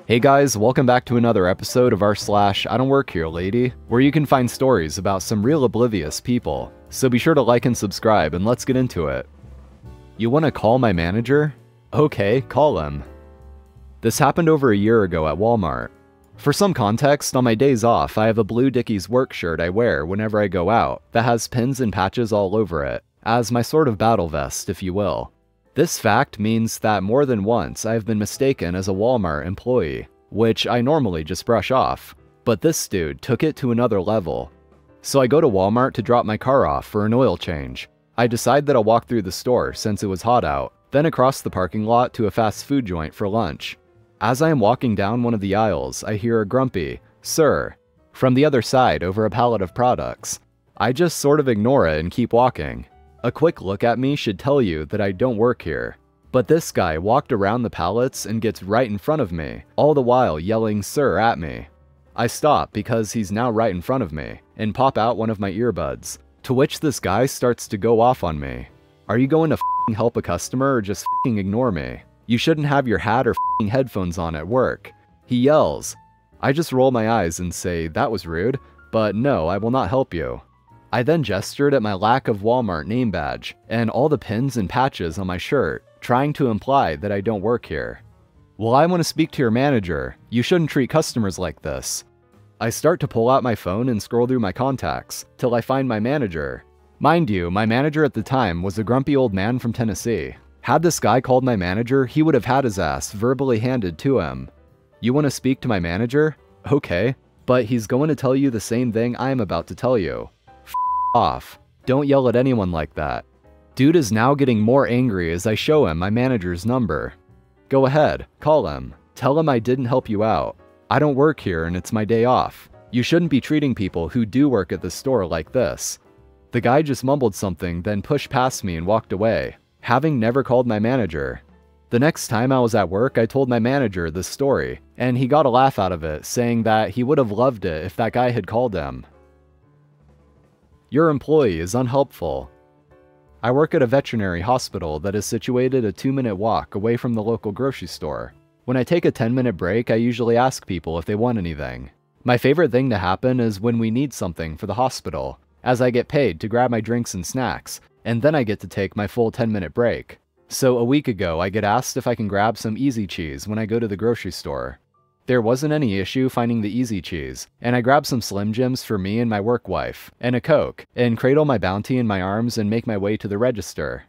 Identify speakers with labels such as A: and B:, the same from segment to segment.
A: Hey guys, welcome back to another episode of r/IDontWorkHereLady, where you can find stories about some real oblivious people. So be sure to like and subscribe, and let's get into it. You want to call my manager? Okay, call him. This happened over a year ago at Walmart. For some context, on my days off, I have a blue Dickies work shirt I wear whenever I go out that has pins and patches all over it, as my sort of battle vest, if you will. This fact means that more than once I have been mistaken as a Walmart employee, which I normally just brush off, but this dude took it to another level. So I go to Walmart to drop my car off for an oil change. I decide that I'll walk through the store since it was hot out, then across the parking lot to a fast food joint for lunch. As I am walking down one of the aisles, I hear a grumpy, "Sir," from the other side over a pallet of products. I just sort of ignore it and keep walking. A quick look at me should tell you that I don't work here. But this guy walked around the pallets and gets right in front of me, all the while yelling "sir" at me. I stop because he's now right in front of me, and pop out one of my earbuds, to which this guy starts to go off on me. Are you going to f***ing help a customer or just f***ing ignore me? You shouldn't have your hat or f***ing headphones on at work. He yells. I just roll my eyes and say that was rude, but no, I will not help you. I then gestured at my lack of Walmart name badge and all the pins and patches on my shirt, trying to imply that I don't work here. Well, I want to speak to your manager. You shouldn't treat customers like this. I start to pull out my phone and scroll through my contacts, till I find my manager. Mind you, my manager at the time was a grumpy old man from Tennessee. Had this guy called my manager, he would have had his ass verbally handed to him. You want to speak to my manager? Okay, but he's going to tell you the same thing I am about to tell you. Off. Don't yell at anyone like that. Dude is now getting more angry as I show him my manager's number. Go ahead, call him. Tell him I didn't help you out. I don't work here and it's my day off. You shouldn't be treating people who do work at the store like this. The guy just mumbled something, then pushed past me and walked away, having never called my manager. The next time I was at work, I told my manager this story, and he got a laugh out of it, saying that he would have loved it if that guy had called him. Your employee is unhelpful. I work at a veterinary hospital that is situated a 2-minute walk away from the local grocery store. When I take a 10-minute break, I usually ask people if they want anything. My favorite thing to happen is when we need something for the hospital, as I get paid to grab my drinks and snacks, and then I get to take my full 10-minute break. So a week ago, I get asked if I can grab some easy cheese when I go to the grocery store. There wasn't any issue finding the easy cheese, and I grabbed some Slim Jims for me and my work wife, and a Coke, and cradle my bounty in my arms and make my way to the register.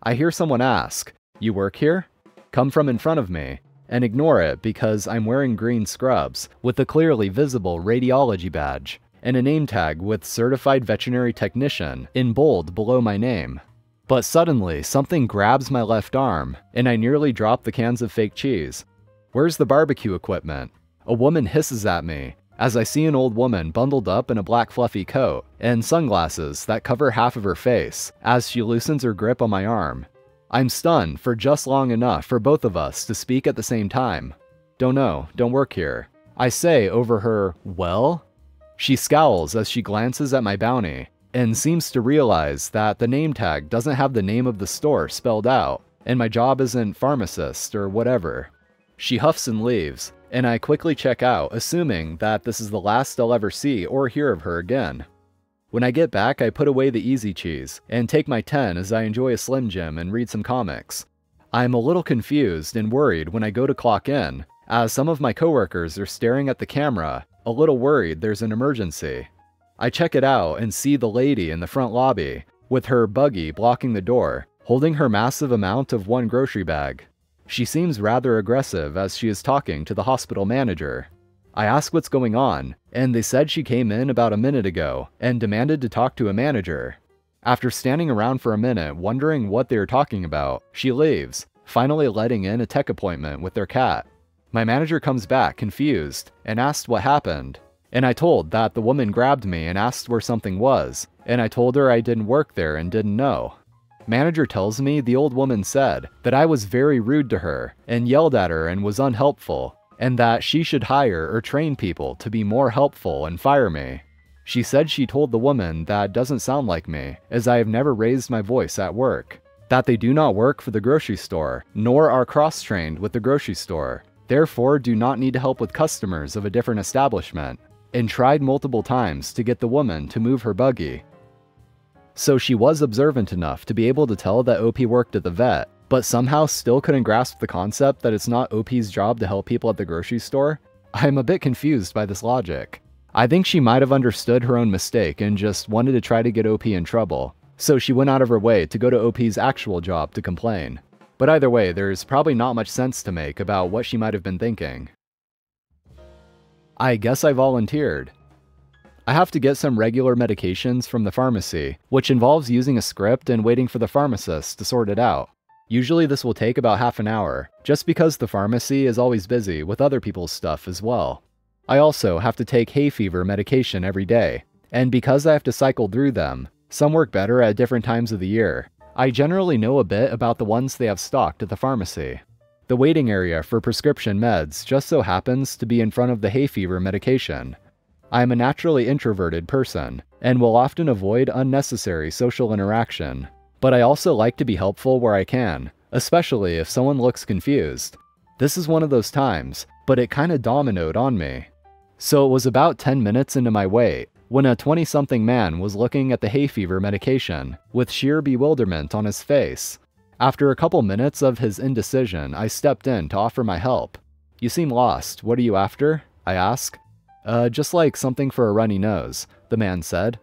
A: I hear someone ask, "You work here?" come from in front of me, and ignore it because I'm wearing green scrubs with a clearly visible radiology badge, and a name tag with Certified Veterinary Technician in bold below my name. But suddenly, something grabs my left arm, and I nearly drop the cans of fake cheese. Where's the barbecue equipment? A woman hisses at me, as I see an old woman bundled up in a black fluffy coat and sunglasses that cover half of her face, as she loosens her grip on my arm. I'm stunned for just long enough for both of us to speak at the same time. Don't know, don't work here. I say over her, "Well?" She scowls as she glances at my bounty, and seems to realize that the name tag doesn't have the name of the store spelled out, and my job isn't pharmacist or whatever. She huffs and leaves, and I quickly check out, assuming that this is the last I'll ever see or hear of her again. When I get back, I put away the easy cheese, and take my 10 as I enjoy a Slim Jim and read some comics. I'm a little confused and worried when I go to clock in, as some of my coworkers are staring at the camera, a little worried there's an emergency. I check it out and see the lady in the front lobby, with her buggy blocking the door, holding her massive amount of one grocery bag. She seems rather aggressive as she is talking to the hospital manager. I ask what's going on, and they said she came in about a minute ago and demanded to talk to a manager. After standing around for a minute wondering what they were talking about, she leaves, finally letting in a tech appointment with their cat. My manager comes back confused and asked what happened, and I told that the woman grabbed me and asked where something was, and I told her I didn't work there and didn't know. Manager tells me the old woman said that I was very rude to her and yelled at her and was unhelpful, and that she should hire or train people to be more helpful and fire me. She said she told the woman that doesn't sound like me, as I have never raised my voice at work, that they do not work for the grocery store, nor are cross-trained with the grocery store, therefore do not need help with customers of a different establishment, and tried multiple times to get the woman to move her buggy. So she was observant enough to be able to tell that OP worked at the vet, but somehow still couldn't grasp the concept that it's not OP's job to help people at the grocery store? I'm a bit confused by this logic. I think she might have understood her own mistake and just wanted to try to get OP in trouble, so she went out of her way to go to OP's actual job to complain. But either way, there's probably not much sense to make about what she might have been thinking. I guess I volunteered. I have to get some regular medications from the pharmacy, which involves using a script and waiting for the pharmacist to sort it out. Usually this will take about half an hour, just because the pharmacy is always busy with other people's stuff as well. I also have to take hay fever medication every day, and because I have to cycle through them, some work better at different times of the year. I generally know a bit about the ones they have stocked at the pharmacy. The waiting area for prescription meds just so happens to be in front of the hay fever medication. I am a naturally introverted person, and will often avoid unnecessary social interaction. But I also like to be helpful where I can, especially if someone looks confused. This is one of those times, but it kinda dominoed on me. So it was about 10 minutes into my wait, when a 20-something man was looking at the hay fever medication, with sheer bewilderment on his face. After a couple minutes of his indecision, I stepped in to offer my help. "You seem lost, what are you after?" I asked. Just like something for a runny nose," the man said.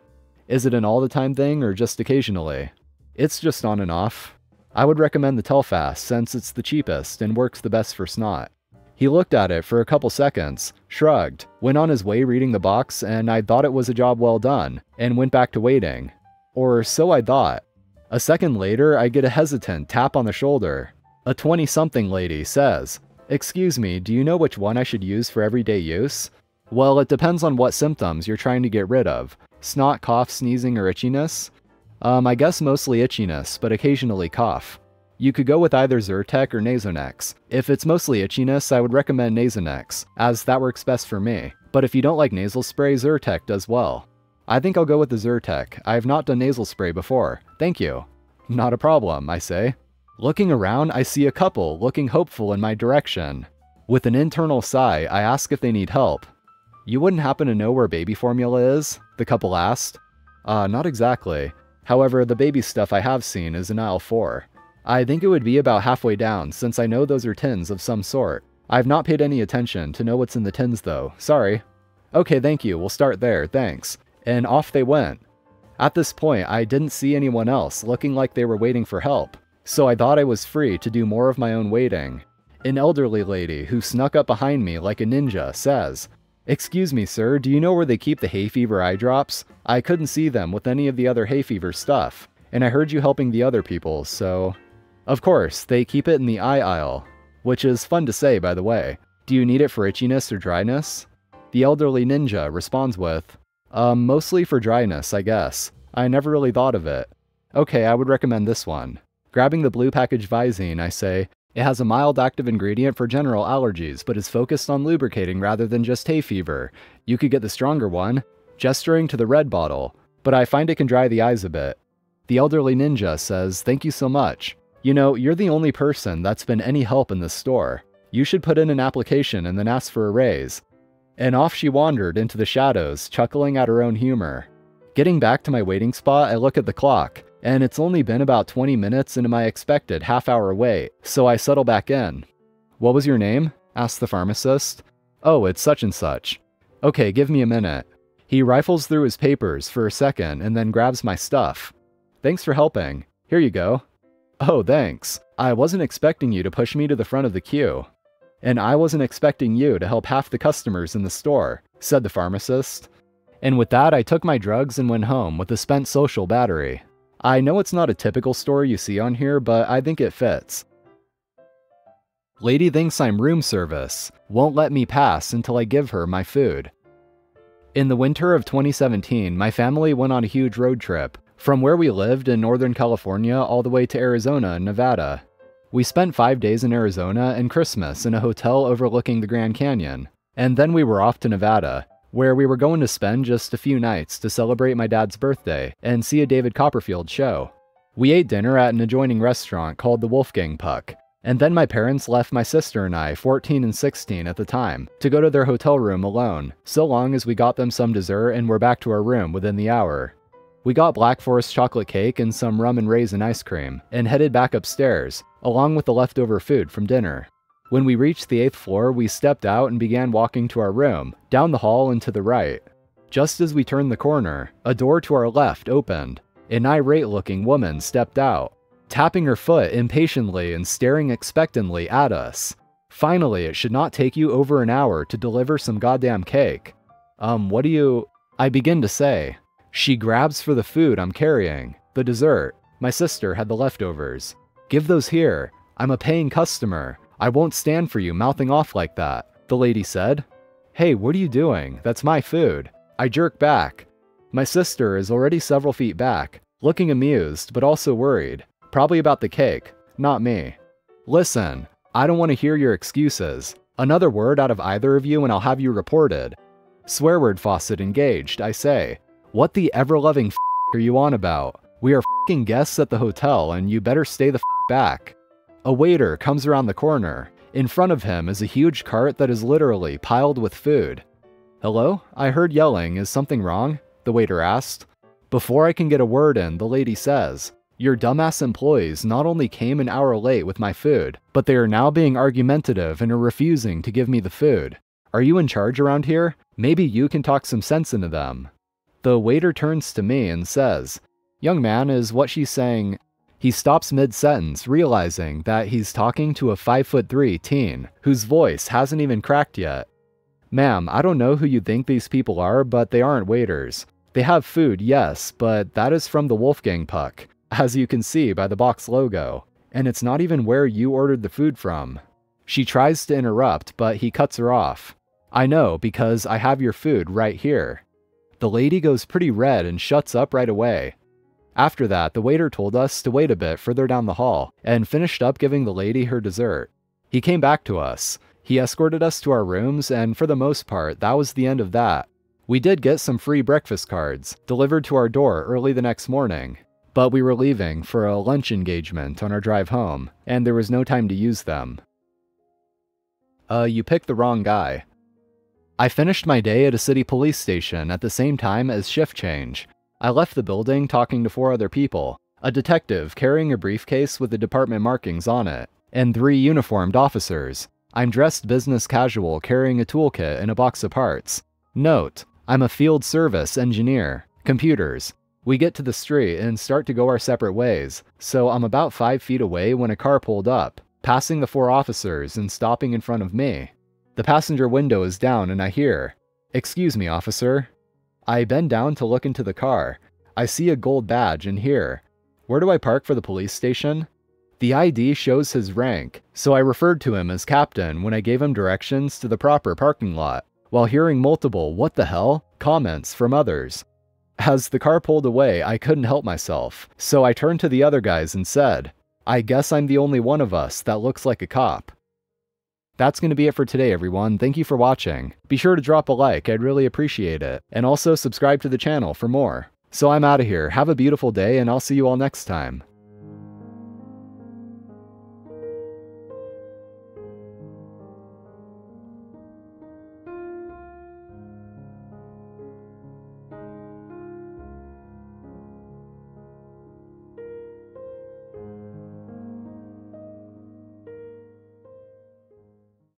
A: "Is it an all-the-time thing or just occasionally?" "It's just on and off. I would recommend the Telfast since it's the cheapest and works the best for snot." He looked at it for a couple seconds, shrugged, went on his way reading the box, and I thought it was a job well done, and went back to waiting. Or so I thought. A second later, I get a hesitant tap on the shoulder. A 20-something lady says, "Excuse me, do you know which one I should use for everyday use?" "Well, it depends on what symptoms you're trying to get rid of. Snot, cough, sneezing, or itchiness?" I guess mostly itchiness, but occasionally cough. You could go with either Zyrtec or Nasonex. If it's mostly itchiness, I would recommend Nasonex, as that works best for me. But if you don't like nasal spray, Zyrtec does well. I think I'll go with the Zyrtec. I have not done nasal spray before. Thank you. Not a problem, I say. Looking around, I see a couple looking hopeful in my direction. With an internal sigh, I ask if they need help. "You wouldn't happen to know where baby formula is?" the couple asked. Not exactly. However, the baby stuff I have seen is in aisle 4. I think it would be about halfway down, since I know those are tins of some sort. I've not paid any attention to know what's in the tins though, sorry. "Okay, thank you, we'll start there, thanks." And off they went. At this point, I didn't see anyone else looking like they were waiting for help, so I thought I was free to do more of my own waiting. An elderly lady who snuck up behind me like a ninja says, "Excuse me, sir, do you know where they keep the hay fever eye drops? I couldn't see them with any of the other hay fever stuff, and I heard you helping the other people, so..." Of course, they keep it in the eye aisle, which is fun to say, by the way. "Do you need it for itchiness or dryness?" The elderly ninja responds with, Mostly for dryness, I guess. I never really thought of it." "Okay, I would recommend this one." Grabbing the blue package Visine, I say, "It has a mild active ingredient for general allergies, but is focused on lubricating rather than just hay fever. You could get the stronger one," gesturing to the red bottle, "but I find it can dry the eyes a bit." The elderly ninja says, "Thank you so much. You know, you're the only person that's been any help in this store. You should put in an application and then ask for a raise." And off she wandered into the shadows, chuckling at her own humor. Getting back to my waiting spot, I look at the clock, and it's only been about 20 minutes into my expected half-hour wait, so I settle back in. "What was your name?" asked the pharmacist. "Oh, it's such and such." "Okay, give me a minute." He rifles through his papers for a second and then grabs my stuff. "Thanks for helping. Here you go." "Oh, thanks. I wasn't expecting you to push me to the front of the queue." "And I wasn't expecting you to help half the customers in the store," said the pharmacist. And with that, I took my drugs and went home with a spent social battery. I know it's not a typical story you see on here, but I think it fits. Lady thinks I'm room service. Won't let me pass until I give her my food. In the winter of 2017, my family went on a huge road trip, from where we lived in Northern California all the way to Arizona and Nevada. We spent 5 days in Arizona and Christmas in a hotel overlooking the Grand Canyon, and then we were off to Nevada, where we were going to spend just a few nights to celebrate my dad's birthday and see a David Copperfield show. We ate dinner at an adjoining restaurant called the Wolfgang Puck, And then my parents left my sister and I, 14 and 16 at the time, to go to their hotel room alone, so long as we got them some dessert and were back to our room within the hour. We got Black Forest chocolate cake and some rum and raisin ice cream, and headed back upstairs, along with the leftover food from dinner. When we reached the 8th floor, we stepped out and began walking to our room, down the hall and to the right. Just as we turned the corner, a door to our left opened. An irate-looking woman stepped out, tapping her foot impatiently and staring expectantly at us. Finally, it should not take you over an hour to deliver some goddamn cake. What do you... I begin to say. She grabs for the food I'm carrying, the dessert. My sister had the leftovers. Give those here. I'm a paying customer. I won't stand for you mouthing off like that, the lady said. Hey, what are you doing? That's my food. I jerk back. My sister is already several feet back, looking amused but also worried. Probably about the cake, not me. Listen, I don't want to hear your excuses. Another word out of either of you and I'll have you reported. Swear word faucet engaged, I say. What the ever-loving f*** are you on about? We are f***ing guests at the hotel and you better stay the f*** back. A waiter comes around the corner. In front of him is a huge cart that is literally piled with food. Hello? I heard yelling. Is something wrong? The waiter asked. Before I can get a word in, the lady says, your dumbass employees not only came an hour late with my food, but they are now being argumentative and are refusing to give me the food. Are you in charge around here? Maybe you can talk some sense into them. The waiter turns to me and says, young man, is what she's saying... He stops mid-sentence, realizing that he's talking to a 5'3" teen, whose voice hasn't even cracked yet. Ma'am, I don't know who you think these people are, but they aren't waiters. They have food, yes, but that is from the Wolfgang Puck, as you can see by the box logo, and it's not even where you ordered the food from. She tries to interrupt, but he cuts her off. I know, because I have your food right here. The lady goes pretty red and shuts up right away. After that, the waiter told us to wait a bit further down the hall, and finished up giving the lady her dessert. He came back to us. He escorted us to our rooms, and for the most part, that was the end of that. We did get some free breakfast cards, delivered to our door early the next morning, but we were leaving for a lunch engagement on our drive home, and there was no time to use them. You picked the wrong guy. I finished my day at a city police station at the same time as shift change. I left the building talking to 4 other people, a detective carrying a briefcase with the department markings on it, and 3 uniformed officers. I'm dressed business casual carrying a toolkit and a box of parts. Note, I'm a field service engineer, computers. We get to the street and start to go our separate ways, so I'm about 5 feet away when a car pulled up, passing the 4 officers and stopping in front of me. The passenger window is down and I hear, "Excuse me, officer." I bend down to look into the car. I see a gold badge and hear, "Where do I park for the police station?" The ID shows his rank, so I referred to him as Captain when I gave him directions to the proper parking lot, while hearing multiple "what the hell" comments from others. As the car pulled away, I couldn't help myself, so I turned to the other guys and said, "I guess I'm the only one of us that looks like a cop." That's going to be it for today, everyone. Thank you for watching. Be sure to drop a like, I'd really appreciate it. And also subscribe to the channel for more. So I'm out of here. Have a beautiful day, and I'll see you all next time.